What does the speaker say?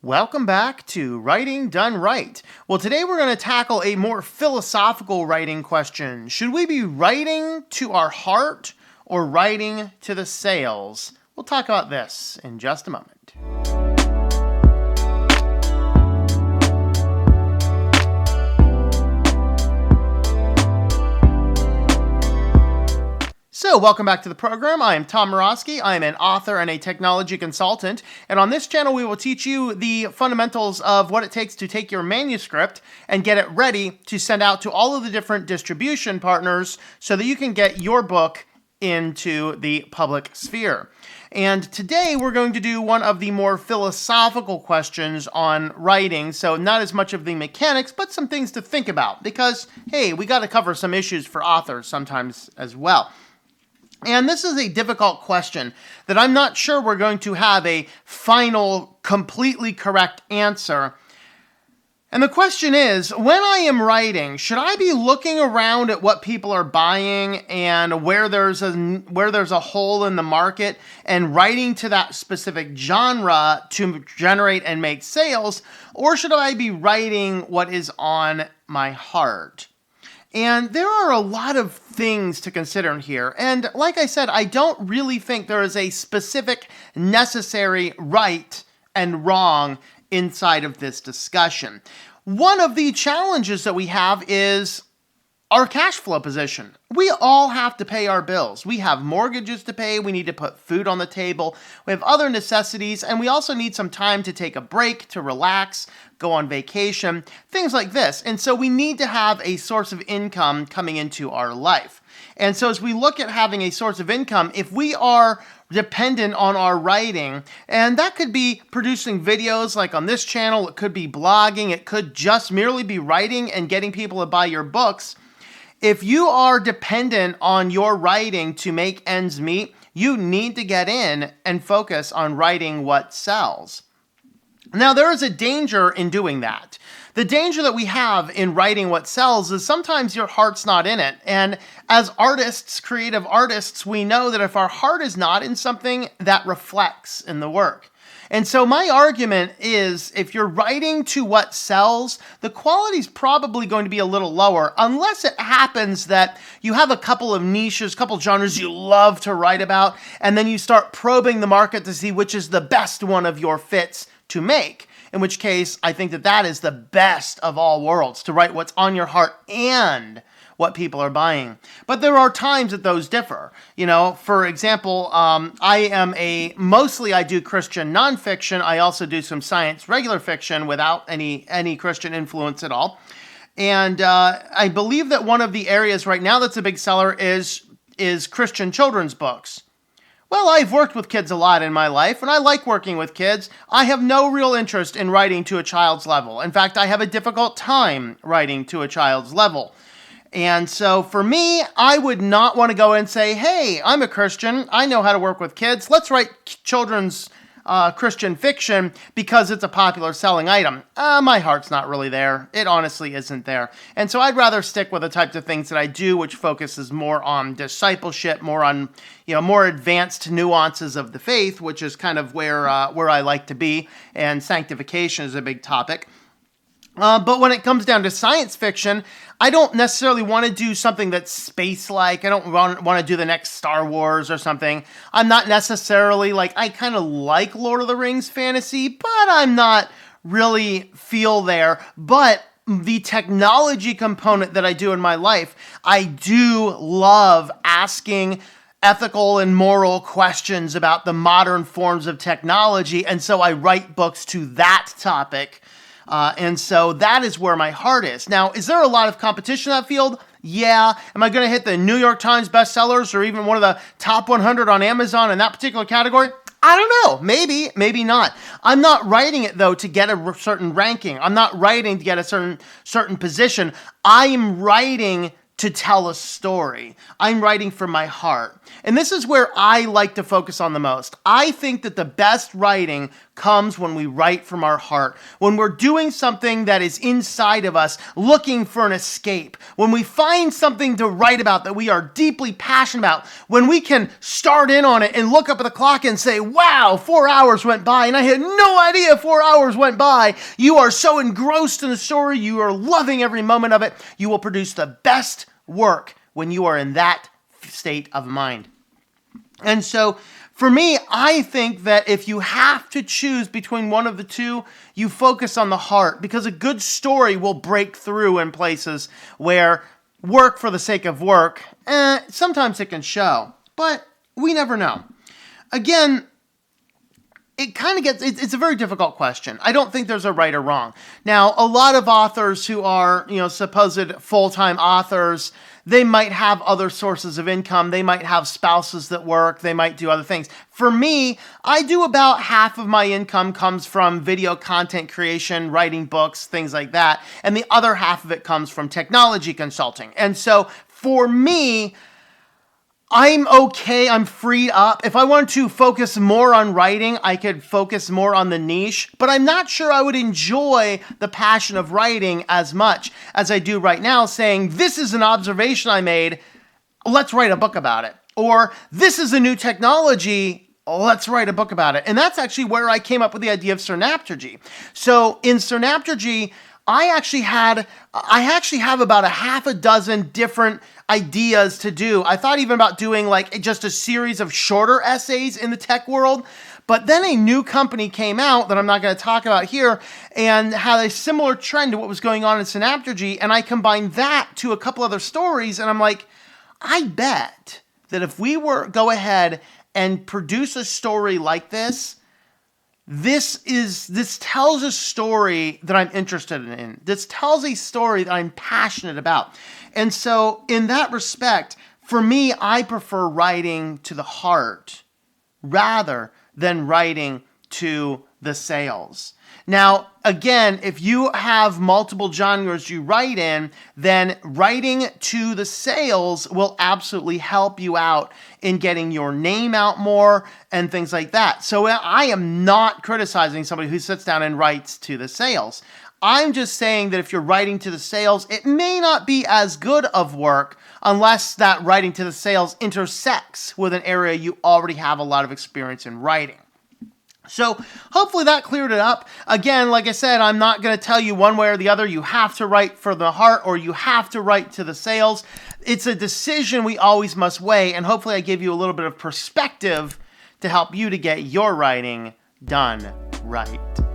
Welcome back to Writing Done Right. Well, today we're going to tackle a more philosophical writing question. Should we be writing to our heart or writing to the sails? We'll talk about this in just a moment. So, welcome back to the program. I am Tom Morosky. I am an author and a technology consultant. And on this channel, we will teach you the fundamentals of what it takes to take your manuscript and get it ready to send out to all of the different distribution partners so that you can get your book into the public sphere. And today we're going to do one of the more philosophical questions on writing. So not as much of the mechanics, but some things to think about because, hey, we got to cover some issues for authors sometimes as well. And this is a difficult question that I'm not sure we're going to have a final, completely correct answer. And the question is, when I am writing, should I be looking around at what people are buying and where there's a hole in the market and writing to that specific genre to generate and make sales? Or should I be writing what is on my heart? And there are a lot of things to consider here. And like I said, I don't really think there is a specific necessary right and wrong inside of this discussion. One of the challenges that we have is our cash flow position. We all have to pay our bills. We have mortgages to pay. We need to put food on the table. We have other necessities, and we also need some time to take a break, to relax, go on vacation, things like this. And so we need to have a source of income coming into our life. And so as we look at having a source of income, if we are dependent on our writing, and that could be producing videos like on this channel, it could be blogging, it could just merely be writing and getting people to buy your books. If you are dependent on your writing to make ends meet, you need to get in and focus on writing what sells. Now, there is a danger in doing that. The danger that we have in writing what sells is sometimes your heart's not in it. And as artists, creative artists, we know that if our heart is not in something, that reflects in the work. And so my argument is if you're writing to what sells, the quality is probably going to be a little lower unless it happens that you have a couple of niches, couple genres you love to write about, and then you start probing the market to see which is the best one of your fits to make. In which case, I think that is the best of all worlds, to write what's on your heart and what people are buying. But there are times that those differ. For example, I do Christian nonfiction. I also do some science regular fiction without any Christian influence at all. And I believe that one of the areas right now that's a big seller is Christian children's books. Well, I've worked with kids a lot in my life, and I like working with kids. I have no real interest in writing to a child's level. In fact, I have a difficult time writing to a child's level. And so for me, I would not want to go and say, hey, I'm a Christian. I know how to work with kids. Let's write children's Christian fiction because it's a popular selling item. My heart's not really there. It honestly isn't there. And so I'd rather stick with the types of things that I do, which focuses more on discipleship, more on, more advanced nuances of the faith, which is kind of where I like to be. And sanctification is a big topic. But when it comes down to science fiction, I don't necessarily want to do something that's space-like. I don't want to do the next Star Wars or something. I'm not necessarily I kind of like Lord of the Rings fantasy, but I'm not really feel there. But the technology component that I do in my life, I do love asking ethical and moral questions about the modern forms of technology. And so I write books to that topic. And so that is where my heart is. Now, is there a lot of competition in that field? Yeah. Am I going to hit the New York Times bestsellers or even one of the top 100 on Amazon in that particular category? I don't know. Maybe, maybe not. I'm not writing it, though, to get a certain ranking. I'm not writing to get a certain position. I am writing to tell a story. I'm writing from my heart. And this is where I like to focus on the most. I think that the best writing comes when we write from our heart. When we're doing something that is inside of us, looking for an escape. When we find something to write about that we are deeply passionate about. When we can start in on it and look up at the clock and say, wow, 4 hours went by and I had no idea 4 hours went by. You are so engrossed in the story. You are loving every moment of it. You will produce the best work when you are in that state of mind. And so for me, I think that if you have to choose between one of the two, you focus on the heart, because a good story will break through in places where work for the sake of work, sometimes it can show, but we never know. Again, it's a very difficult question. I don't think there's a right or wrong. Now, a lot of authors who are, supposed full-time authors, they might have other sources of income. They might have spouses that work. They might do other things. For me, I do about half of my income comes from video content creation, writing books, things like that. And the other half of it comes from technology consulting. And so for me, I'm okay. I'm freed up. If I wanted to focus more on writing, I could focus more on the niche, but I'm not sure I would enjoy the passion of writing as much as I do right now, saying, this is an observation I made, let's write a book about it. Or this is a new technology, let's write a book about it. And that's actually where I came up with the idea of Synaptergy. So in Synaptergy, I actually have about a half a dozen different ideas to do. I thought even about doing like just a series of shorter essays in the tech world, but then a new company came out that I'm not going to talk about here and had a similar trend to what was going on in Synaptergy, and I combined that to a couple other stories, and I'm like, I bet that if we go ahead and produce a story like this tells a story that I'm interested in. This tells a story that I'm passionate about. And so in that respect, for me, I prefer writing to the heart rather than writing to the sales. Now, again, if you have multiple genres you write in, then writing to the sales will absolutely help you out in getting your name out more and things like that. So I am not criticizing somebody who sits down and writes to the sales. I'm just saying that if you're writing to the sales, it may not be as good of work unless that writing to the sales intersects with an area you already have a lot of experience in writing. So hopefully that cleared it up. Again, like I said, I'm not going to tell you one way or the other. You have to write for the heart or you have to write to the sales. It's a decision we always must weigh, and hopefully I give you a little bit of perspective to help you to get your writing done right.